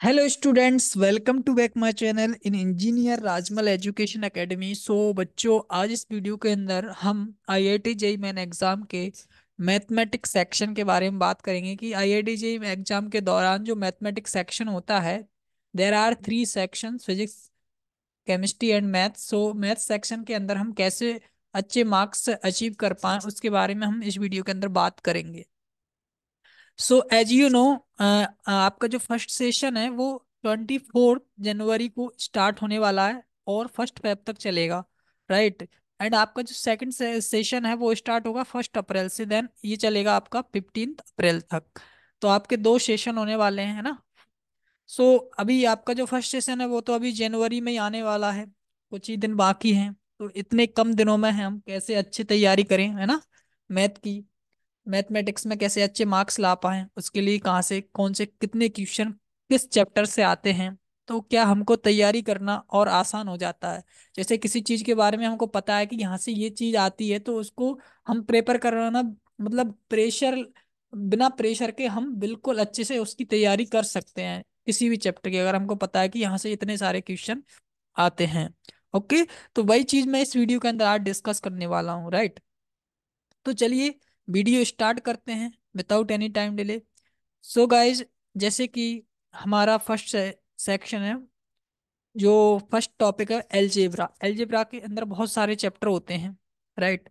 Hello students, welcome to back my channel in engineer Rajmal education academy. So बच्चों, आज इस video के अंदर हम आईआईटी जेईई मेन एग्जाम के मैथमेटिक्स सेक्शन के बारे में बात करेंगे कि आईआईटी जेईई एग्जाम के दौरान जो मैथमेटिक्स सेक्शन होता है, there are three section: physics, chemistry and math. So math section के अंदर हम कैसे अच्छे मार्क्स अचीव कर पाएं, उसके बारे में हम इस वीडियो के अंदर बात करेंगे। सो एज यू नो, आपका जो फर्स्ट सेशन है वो 24 जनवरी को स्टार्ट होने वाला है और 1 फेब तक चलेगा, राइट। एंड आपका जो सेकंड सेशन है वो स्टार्ट होगा 1 अप्रैल से, देन ये चलेगा आपका 15 अप्रैल तक। तो आपके दो सेशन होने वाले हैं, है ना। सो अभी आपका जो फर्स्ट सेशन है वो तो अभी जनवरी में ही आने वाला है, कुछ ही दिन बाकी हैं। तो इतने कम दिनों में हम कैसे अच्छी तैयारी करें, है ना, मैथ की, मैथमेटिक्स में कैसे अच्छे मार्क्स ला पाएं, उसके लिए कहाँ से कौन से कितने क्वेश्चन किस चैप्टर से आते हैं। तो क्या हमको तैयारी करना और आसान हो जाता है। जैसे किसी चीज के बारे में हमको पता है कि यहाँ से ये चीज आती है, तो उसको हम प्रेपर करना, मतलब प्रेशर, बिना प्रेशर के हम बिल्कुल अच्छे से उसकी तैयारी कर सकते हैं किसी भी चैप्टर की, अगर हमको पता है कि यहाँ से इतने सारे क्वेश्चन आते हैं। ओके। तो वही चीज मैं इस वीडियो के अंदर आज डिस्कस करने वाला हूँ, राइट। तो चलिए वीडियो स्टार्ट करते हैं without any time delay. So guys, जैसे कि हमारा फर्स्ट सेक्शन है, जो फर्स्ट टॉपिक है एलजेब्रा। एलजेब्रा के अंदर बहुत सारे चैप्टर होते हैं, राइट।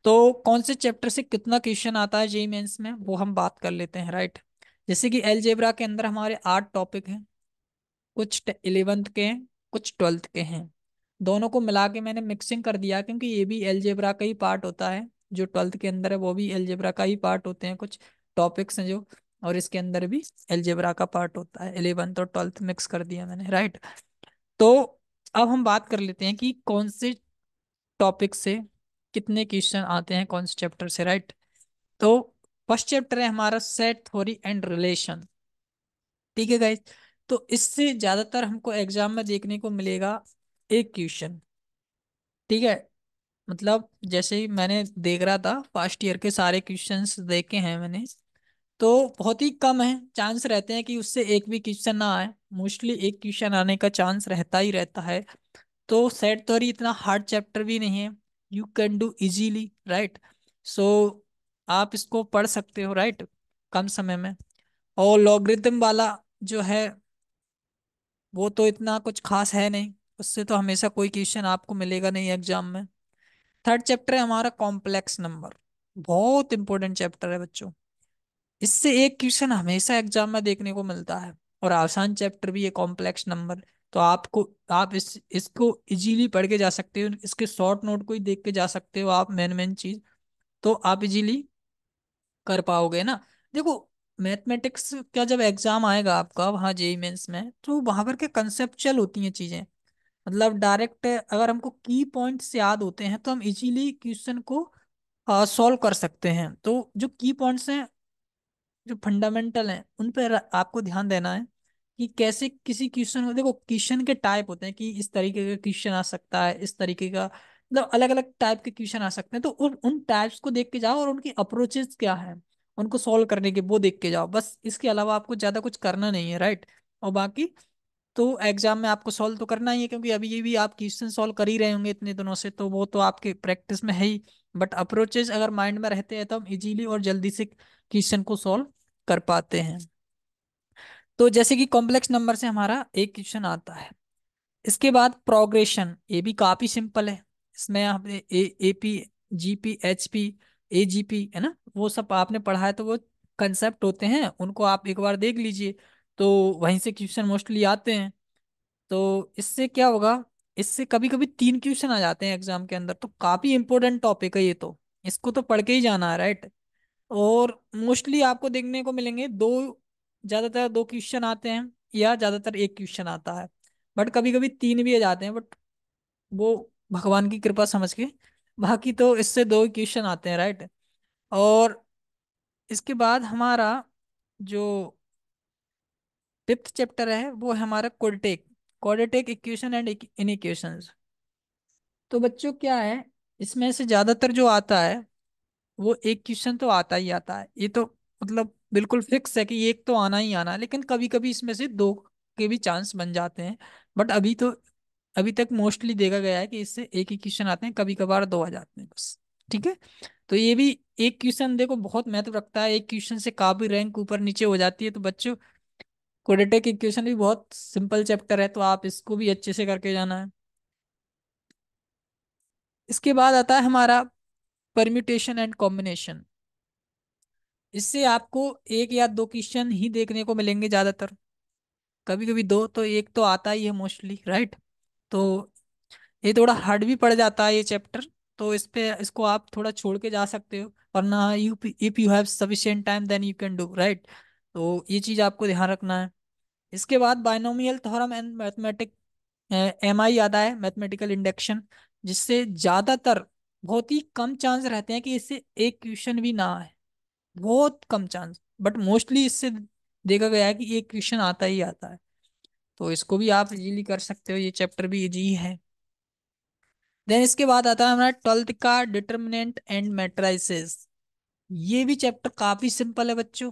तो कौन से चैप्टर से कितना क्वेश्चन आता है जेई मेंस में, वो हम बात कर लेते हैं, राइट। जैसे कि एलजेब्रा के अंदर हमारे 8 टॉपिक हैं, कुछ 11th के हैं, कुछ 12th के हैं। दोनों को मिला के मैंने मिक्सिंग कर दिया, क्योंकि ये भी अलजेब्रा का ही पार्ट होता है। जो 12th के अंदर है वो भी अलजेब्रा का ही पार्ट होते हैं, कुछ टॉपिक्स हैं जो, और इसके अंदर भी अलजेब्रा का पार्ट होता है। 11th और 12th मिक्स कर दिया मैंने, राइट। तो अब हम बात कर लेते हैं कि कौन से टॉपिक से कितने क्वेश्चन आते हैं, कौन से चैप्टर से, राइट। तो फर्स्ट चैप्टर है हमारा सेट थ्योरी एंड रिलेशन, ठीक है गाइज। तो इससे ज्यादातर हमको एग्जाम में देखने को मिलेगा एक क्वेश्चन, ठीक है। मतलब जैसे ही मैंने देख रहा था, फर्स्ट ईयर के सारे क्वेश्चंस देखे हैं मैंने, तो बहुत ही कम है चांस रहते हैं कि उससे एक भी क्वेश्चन ना आए। मोस्टली एक क्वेश्चन आने का चांस रहता ही रहता है। तो सेट थ्योरी इतना हार्ड चैप्टर भी नहीं है, you can do easily, right. So आप इसको पढ़ सकते हो, राइट, कम समय में। और लॉगरिथम वाला जो है वो तो इतना कुछ खास है नहीं, उससे तो हमेशा कोई क्वेश्चन आपको मिलेगा नहीं एग्जाम में। थर्ड चैप्टर है हमारा कॉम्प्लेक्स नंबर, बहुत इंपॉर्टेंट चैप्टर है बच्चों। इससे एक क्वेश्चन हमेशा एग्जाम में देखने को मिलता है, और आसान चैप्टर भी है कॉम्प्लेक्स नंबर। तो आप इसको इजीली पढ़ के जा सकते हो, इसके शॉर्ट नोट को ही देख के जा सकते हो आप, मेन मेन चीज तो आप इजीली कर पाओगे ना। देखो, मैथमेटिक्स का जब एग्जाम आएगा आपका वहाँ जेई मेंस में, तो वहां पर के कंसेप्चुअल होती हैं चीजें। मतलब डायरेक्ट अगर हमको की पॉइंट्स याद होते हैं तो हम इजीली क्वेश्चन को सॉल्व कर सकते हैं। तो जो की पॉइंट्स हैं, जो फंडामेंटल हैं, उन पर आपको ध्यान देना है कि कैसे किसी क्वेश्चन को, देखो क्वेश्चन के टाइप होते हैं कि इस तरीके का क्वेश्चन आ सकता है, इस तरीके का, मतलब अलग अलग टाइप के क्वेश्चन आ सकते हैं। तो उन टाइप्स को देख के जाओ, और उनकी अप्रोचेस क्या है उनको सॉल्व करने के, वो देख के जाओ बस। इसके अलावा आपको ज्यादा कुछ करना नहीं है, राइट। और बाकी तो एग्जाम में आपको सॉल्व तो करना ही है, क्योंकि अभी ये भी आप क्वेश्चन सॉल्व कर ही रहे होंगे इतने दिनों से, तो वो तो आपके प्रैक्टिस में है ही। बट अप्रोचेज अगर माइंड में रहते हैं तो हम इजीली और जल्दी से क्वेश्चन को सॉल्व कर पाते हैं। तो जैसे कि कॉम्प्लेक्स नंबर से हमारा एक क्वेश्चन आता है। इसके बाद प्रोग्रेशन, ये भी काफी सिंपल है। इसमें आपने एपी, जीपी, एचपी, एजीपी, है ना, वो सब आपने पढ़ा है, तो वो कंसेप्ट होते हैं, उनको आप एक बार देख लीजिए। तो वहीं से क्वेश्चन मोस्टली आते हैं। तो इससे क्या होगा, इससे कभी कभी 3 क्वेश्चन आ जाते हैं एग्जाम के अंदर, तो काफी इंपॉर्टेंट टॉपिक है ये तो, इसको तो पढ़ के ही जाना है, राइट। और मोस्टली आपको देखने को मिलेंगे दो, ज्यादातर दो क्वेश्चन आते हैं, या ज्यादातर एक क्वेश्चन आता है। बट कभी कभी तीन भी आ जाते हैं, बट वो भगवान की कृपा समझ के, बाकी तो इससे दो क्वेश्चन आते हैं, राइट। और इसके बाद हमारा जो फिफ्थ चैप्टर है वो है हमारा कोडेटेक, कोडेटेक इक्वेशन एंड इनइक्वेशंस। तो बच्चों क्या है, इसमें से ज्यादातर जो आता है वो एक क्वेश्चन तो आता ही आता है, ये तो मतलब बिल्कुल फिक्स है कि एक तो आना ही आना है, लेकिन कभी कभी इसमें से दो के भी चांस बन जाते हैं। बट अभी तक मोस्टली देखा गया है कि इससे एक ही क्वेश्चन आते हैं, कभी कभार दो आ जाते हैं बस। ठीक है। तो ये भी एक क्वेश्चन देखो बहुत महत्व रखता है, एक क्वेश्चन से काफी रैंक ऊपर नीचे हो जाती है। तो बच्चों, क्वाड्रेटिक इक्वेशन भी बहुत सिंपल चैप्टर है, तो आप इसको भी अच्छे से करके जाना है। इसके बाद आता है हमारा परम्यूटेशन एंड कॉम्बिनेशन। इससे आपको एक या दो क्वेश्चन ही देखने को मिलेंगे ज्यादातर, कभी कभी दो, तो एक तो आता ही है मोस्टली, राइट। तो ये थोड़ा हार्ड भी पड़ जाता है ये चैप्टर, तो इसको आप थोड़ा छोड़ के जा सकते हो, वरना you if you have sufficient time then you can do, right. तो ये चीज आपको ध्यान रखना है। इसके बाद binomial theorem and mathematic, MI आता है, मैथमेटिकल इंडक्शन, जिससे ज्यादातर बहुत ही कम चांस रहते हैं कि इससे एक क्वेश्चन भी ना आए, बहुत कम चांस, बट मोस्टली इससे देखा गया है कि एक क्वेश्चन आता ही आता है। तो इसको भी आप इजीली कर सकते हो, ये चैप्टर भी इजी है। देन इसके बाद आता है हमारा 12th का डिटर्मिनेंट एंड मैट्रिसेस। ये भी चैप्टर काफी सिंपल है बच्चों,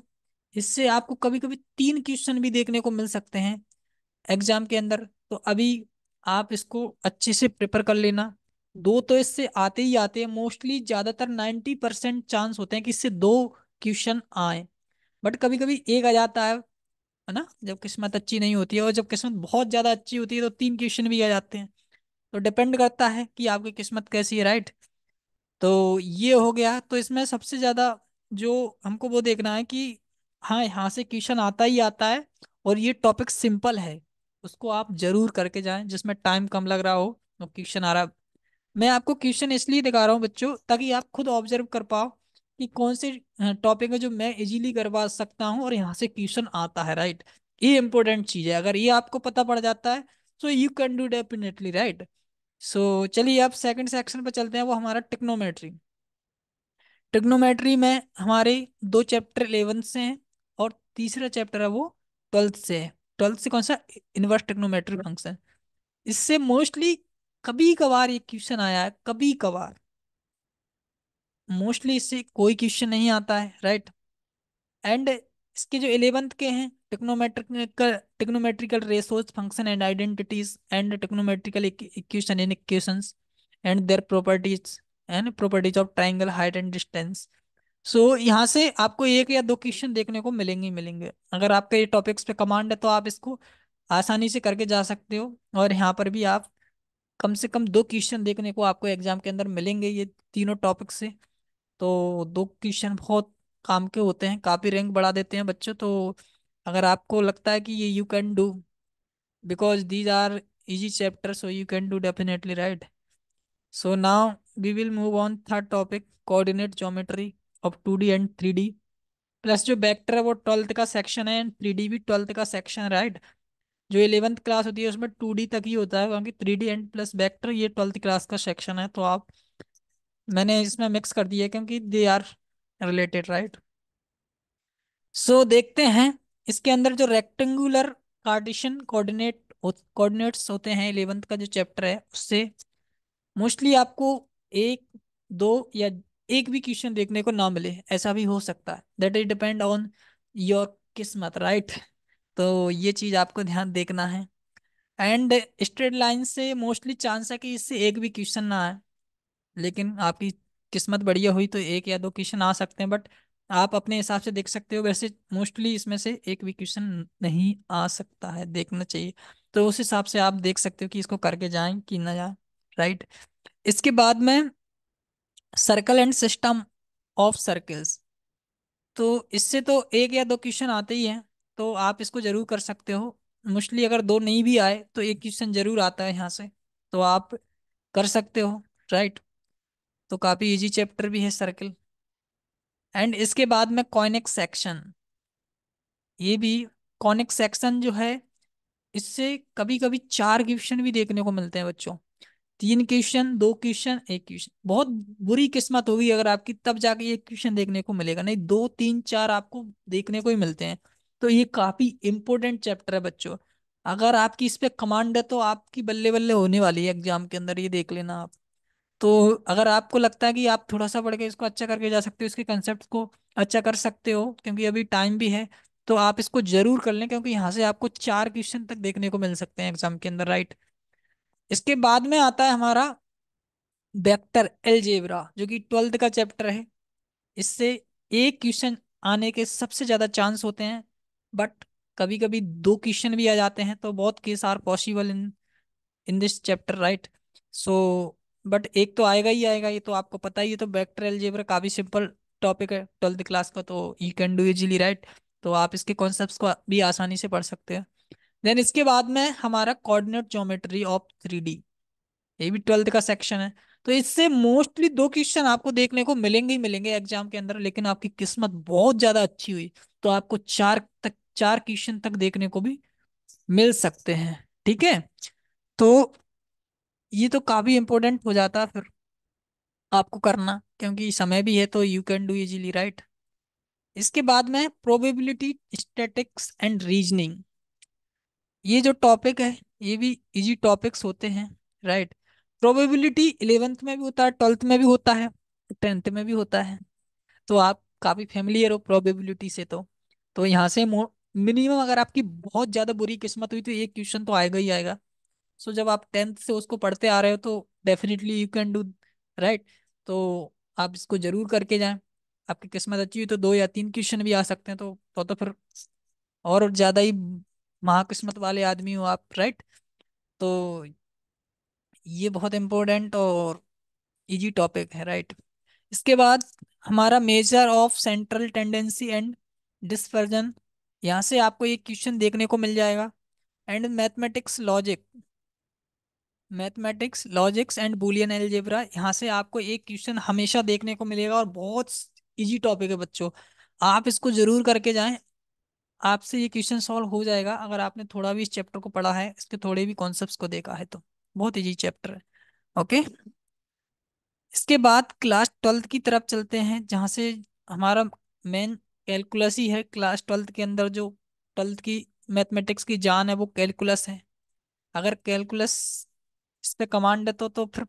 इससे आपको कभी कभी तीन क्वेश्चन भी देखने को मिल सकते हैं एग्जाम के अंदर। तो अभी आप इसको अच्छे से प्रिपेयर कर लेना। दो तो इससे आते ही आते हैं, मोस्टली ज्यादातर 90% चांस होते हैं कि इससे दो क्वेश्चन आए, बट कभी कभी एक आ जाता है ना, जब किस्मत अच्छी नहीं होती है, और जब किस्मत बहुत ज्यादा अच्छी होती है तो तीन क्वेश्चन भी आ जाते हैं। तो डिपेंड करता है कि आपकी किस्मत कैसी है, राइट। तो ये हो गया। तो इसमें सबसे ज्यादा जो हमको वो देखना है कि हाँ, यहाँ से क्वेश्चन आता ही आता है, और ये टॉपिक सिंपल है, उसको आप जरूर करके जाएं, जिसमें टाइम कम लग रहा हो तो क्वेश्चन आ रहा। मैं आपको क्वेश्चन इसलिए दिखा रहा हूँ बच्चों, ताकि आप खुद ऑब्जर्व कर पाओ कि कौन से टॉपिक है जो मैं इजीली करवा सकता हूँ और यहाँ से क्वेश्चन आता है, राइट। ये इंपॉर्टेंट चीज है, अगर ये आपको पता पड़ जाता है so you can do definitely, right. So चलिए अब सेकंड सेक्शन पर चलते हैं, वो हमारा टिक्नोमेट्री। ट्रिग्नोमेट्री में हमारे दो चैप्टर 11th से हैं, और तीसरा चैप्टर है वो 12th से है। 12th से कौन सा? Inverse trigonometry function. इससे मोस्टली कभी कभार ये क्वेश्चन आया है, कभी कभार, मोस्टली इससे कोई क्वेश्चन नहीं आता है, राइट। एंड इसके जो 11th के हैं, trigonometrical ratios function and identities and trigonometrical equation in equations and their properties and properties of triangle height and distance. So यहाँ से आपको एक या दो क्वेश्चन देखने को मिलेंगे ही मिलेंगे। अगर आपका ये टॉपिक्स पे कमांड है तो आप इसको आसानी से करके जा सकते हो, और यहाँ पर भी आप कम से कम दो क्वेश्चन देखने को आपको एग्जाम के अंदर मिलेंगे ये तीनों टॉपिक से। तो दो क्वेश्चन बहुत काम के होते हैं, काफी रैंक बढ़ा देते हैं बच्चों। तो अगर आपको लगता है कि ये you can do, because these are easy chapter, so you can do definitely, right. So now we will move on third topic, coordinate geometry of 2D and 3D। Plus जो वेक्टर है वो 12th का section है, and 3D भी 12th का section है, right. जो 11th class होती है उसमें 2D तक ही होता है, क्योंकि 3D एंड प्लस वेक्टर ये 12th क्लास का सेक्शन है। तो आप, मैंने इसमें मिक्स कर दिया है क्योंकि दे आर रिलेटेड, राइट। सो देखते हैं, इसके अंदर जो रेक्टेंगुलर कार्टेशियन कोऑर्डिनेट्स होते हैं 11th का जो चैप्टर है उससे मोस्टली आपको एक, दो या एक भी क्वेश्चन देखने को ना मिले, ऐसा भी हो सकता है, that is depend on your किस्मत, राइट। तो ये चीज आपको ध्यान देखना है। एंड स्ट्रेट लाइन से मोस्टली चांस है कि इससे एक भी क्वेश्चन ना आए, लेकिन आपकी किस्मत बढ़िया हुई तो एक या दो क्वेश्चन आ सकते हैं, बट आप अपने हिसाब से देख सकते हो। वैसे मोस्टली इसमें से एक भी क्वेश्चन नहीं आ सकता है, देखना चाहिए। तो उस हिसाब से आप देख सकते हो कि इसको करके जाएं कि ना जाए, राइट। इसके बाद में circle and system of circles. तो इससे तो एक या दो क्वेश्चन आते ही हैं, तो आप इसको जरूर कर सकते हो। मोस्टली अगर दो नहीं भी आए तो एक क्वेश्चन जरूर आता है यहाँ से, तो आप कर सकते हो, राइट। तो काफी इजी चैप्टर भी है सर्कल। एंड इसके बाद में कॉनिक सेक्शन, ये भी कॉनिक सेक्शन जो है, इससे कभी कभी चार क्वेश्चन भी देखने को मिलते हैं बच्चों। तीन क्वेश्चन, दो क्वेश्चन, एक क्वेश्चन, बहुत बुरी किस्मत होगी अगर आपकी, तब जाके ये क्वेश्चन देखने को मिलेगा, नहीं दो तीन चार आपको देखने को ही मिलते हैं। तो ये काफी इंपॉर्टेंट चैप्टर है बच्चों, अगर आपकी इस पे कमांड है तो आपकी बल्ले बल्ले होने वाली है एग्जाम के अंदर, ये देख लेना आप। तो अगर आपको लगता है कि आप थोड़ा सा पढ़ के इसको अच्छा करके जा सकते हो, इसके कंसेप्ट को अच्छा कर सकते हो, क्योंकि अभी टाइम भी है, तो आप इसको जरूर कर लें, क्योंकि यहाँ से आपको 4 क्वेश्चन तक देखने को मिल सकते हैं एग्जाम के अंदर, राइट। इसके बाद में आता है हमारा वेक्टर अलजेब्रा, जो कि 12th का चैप्टर है। इससे एक क्वेश्चन आने के सबसे ज्यादा चांस होते हैं, बट कभी कभी 2 क्वेश्चन भी आ जाते हैं, तो बहुत case are possible in this chapter, right. So but एक तो आएगा ही आएगा, ये तो आपको पता ही है। तो वेक्टर अलजेब्रा काफी सिंपल टॉपिक है 12th क्लास का, तो you can do easily, right. तो आप इसके कॉन्सेप्ट्स को भी आसानी से पढ़ सकते हैं। देन इसके बाद में हमारा कोऑर्डिनेट ज्योमेट्री ऑफ 3D, ये भी 12th का सेक्शन है। तो इससे मोस्टली 2 क्वेश्चन आपको देखने को मिलेंगे ही मिलेंगे एग्जाम के अंदर, लेकिन आपकी किस्मत बहुत ज्यादा अच्छी हुई तो आपको 4 क्वेश्चन तक देखने को भी मिल सकते हैं, ठीक है। तो ये तो काफी इंपॉर्टेंट हो जाता है फिर आपको करना, क्योंकि समय भी है, तो you can do easily, right. इसके बाद में प्रोबेबिलिटी, स्टैटिक्स एंड रीजनिंग, ये जो टॉपिक है ये भी इजी टॉपिक्स होते हैं, राइट। प्रोबेबिलिटी 11th में भी होता है, 12th में भी होता है, 10th में भी होता है। तो आप काफी फेमिलियर हो प्रोबेबिलिटी से। तो यहाँ से मिनिमम अगर आपकी बहुत ज्यादा बुरी किस्मत हुई तो एक क्वेश्चन तो आएगा ही आएगा। सो जब आप 10th से उसको पढ़ते आ रहे हो तो definitely you can do, right. तो आप इसको जरूर करके जाएं। आपकी किस्मत अच्छी हुई तो 2 या 3 क्वेश्चन भी आ सकते हैं, तो फिर और ज्यादा ही महाकिस्मत वाले आदमी हो आप, राइट। तो ये बहुत इंपॉर्टेंट और इजी टॉपिक है, राइट। इसके बाद हमारा measure of central tendency and dispersion, यहाँ से आपको एक क्वेश्चन देखने को मिल जाएगा। And mathematics logics and Boolean algebra, यहाँ से आपको एक क्वेश्चन हमेशा देखने को मिलेगा, और बहुत इजी टॉपिक है बच्चों। आप इसको जरूर करके जाएं, आपसे ये क्वेश्चन सॉल्व हो जाएगा अगर आपने थोड़ा भी इस चैप्टर को पढ़ा है, इसके थोड़े भी कॉन्सेप्ट्स को देखा है तो। बहुत इजी चैप्टर है, ओके। इसके बाद क्लास 12th की तरफ चलते हैं, जहाँ से हमारा मेन कैलकुलस ही है। क्लास 12th के अंदर जो 12th की मैथमेटिक्स की जान है वो कैलकुलस है। अगर कैलकुलस इस पे कमांड है तो फिर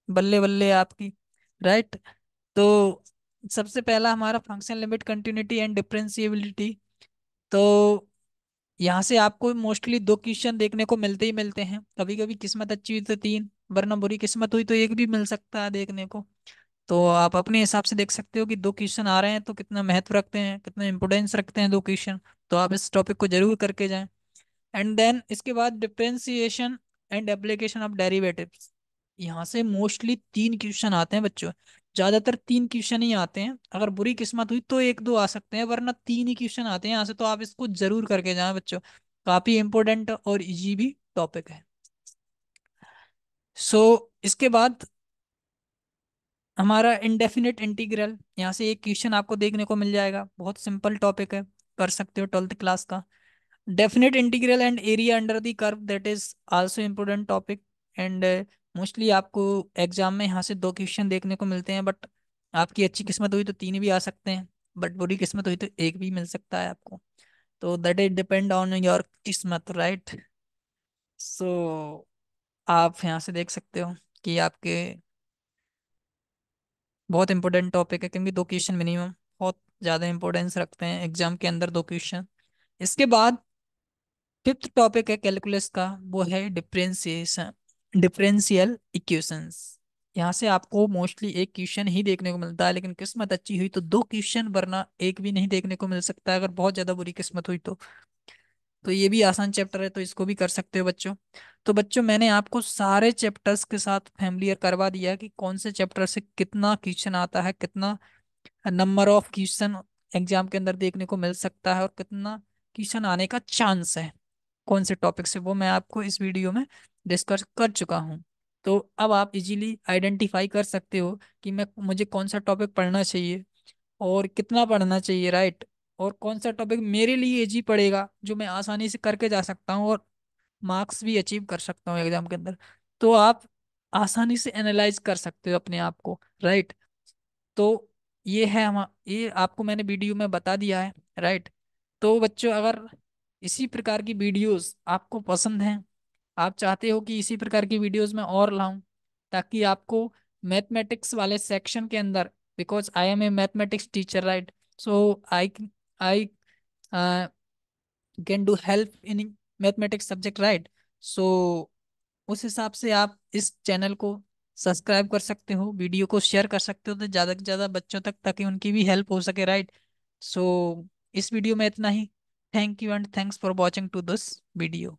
बल्ले बल्ले आपकी, राइट। तो सबसे पहला हमारा function limit continuity and differentiability. तो यहाँ से आपको मोस्टली 2 क्वेश्चन देखने को मिलते ही मिलते हैं। कभी कभी किस्मत अच्छी हुई तो 3, वरना बुरी किस्मत हुई तो एक भी मिल सकता है देखने को। तो आप अपने हिसाब से देख सकते हो कि 2 क्वेश्चन आ रहे हैं तो कितना महत्व रखते हैं, कितना इंपोर्टेंस रखते हैं 2 क्वेश्चन। तो आप इस टॉपिक को जरूर करके जाएं। एंड देन इसके बाद differentiation and application of derivatives, यहाँ से मोस्टली 3 क्वेश्चन आते हैं बच्चों। ज्यादातर 3 क्वेश्चन ही आते हैं, अगर बुरी किस्मत हुई तो 1 2 आ सकते हैं, वरना 3 ही क्वेश्चन आते हैं यहाँ से। तो आप इसको जरूर करके जाएं बच्चों, काफी इंपॉर्टेंट और इजी भी टॉपिक है। सो इसके बाद हमारा इंडेफिनिट इंटीग्रल, यहाँ से एक क्वेश्चन आपको देखने को मिल जाएगा, बहुत सिंपल टॉपिक है, कर सकते हो 12th क्लास का। Definite integral and area under the curve, that is also important topic. And mostly आपको एग्जाम में यहाँ से 2 क्वेश्चन देखने को मिलते हैं, बट आपकी अच्छी किस्मत हुई तो 3 भी आ सकते हैं, बट बुरी किस्मत हुई तो एक भी मिल सकता है आपको। तो that is depend on your किस्मत, राइट। सो आप यहाँ से देख सकते हो कि आपके बहुत इंपॉर्टेंट टॉपिक है, क्योंकि 2 क्वेश्चन मिनिमम बहुत ज़्यादा इंपॉर्टेंस रखते हैं एग्जाम के अंदर 2 क्वेश्चन। इसके बाद 5th टॉपिक है कैलकुलस का, वो है डिफरेंशिएशन, डिफरेंशियल इक्वेशंस। यहाँ से आपको मोस्टली एक क्वेश्चन ही देखने को मिलता है, लेकिन किस्मत अच्छी हुई तो 2 क्वेश्चन, वरना एक भी नहीं देखने को मिल सकता है अगर बहुत ज़्यादा बुरी किस्मत हुई तो ये भी आसान चैप्टर है, तो इसको भी कर सकते हो बच्चों। तो बच्चों मैंने आपको सारे चैप्टर्स के साथ फैमिलियर करवा दिया कि कौन से चैप्टर से कितना क्वेश्चन आता है, कितना नंबर ऑफ क्वेश्चन एग्जाम के अंदर देखने को मिल सकता है, और कितना क्वेश्चन आने का चांस है कौन से टॉपिक से, वो मैं आपको इस वीडियो में डिस्कस कर चुका हूँ। तो अब आप इजीली आइडेंटिफाई कर सकते हो कि मुझे कौन सा टॉपिक पढ़ना चाहिए और कितना पढ़ना चाहिए, राइट। और कौन सा टॉपिक मेरे लिए इजी पड़ेगा, जो मैं आसानी से करके जा सकता हूँ और मार्क्स भी अचीव कर सकता हूँ एग्जाम के अंदर। तो आप आसानी से एनालाइज कर सकते हो अपने आप को, राइट। तो ये आपको मैंने वीडियो में बता दिया है, राइट। तो बच्चों अगर इसी प्रकार की वीडियोस आपको पसंद हैं, आप चाहते हो कि इसी प्रकार की वीडियोस मैं और लाऊं, ताकि आपको मैथमेटिक्स वाले सेक्शन के अंदर, because I am a mathematics teacher, right. So I I can do help in mathematics subject, right? So उस हिसाब से आप इस चैनल को सब्सक्राइब कर सकते हो, वीडियो को शेयर कर सकते हो तो ज़्यादा से ज़्यादा बच्चों तक, ताकि उनकी भी हेल्प हो सके, राइट? सो इस वीडियो में इतना ही। Thank you and thanks for watching to this video.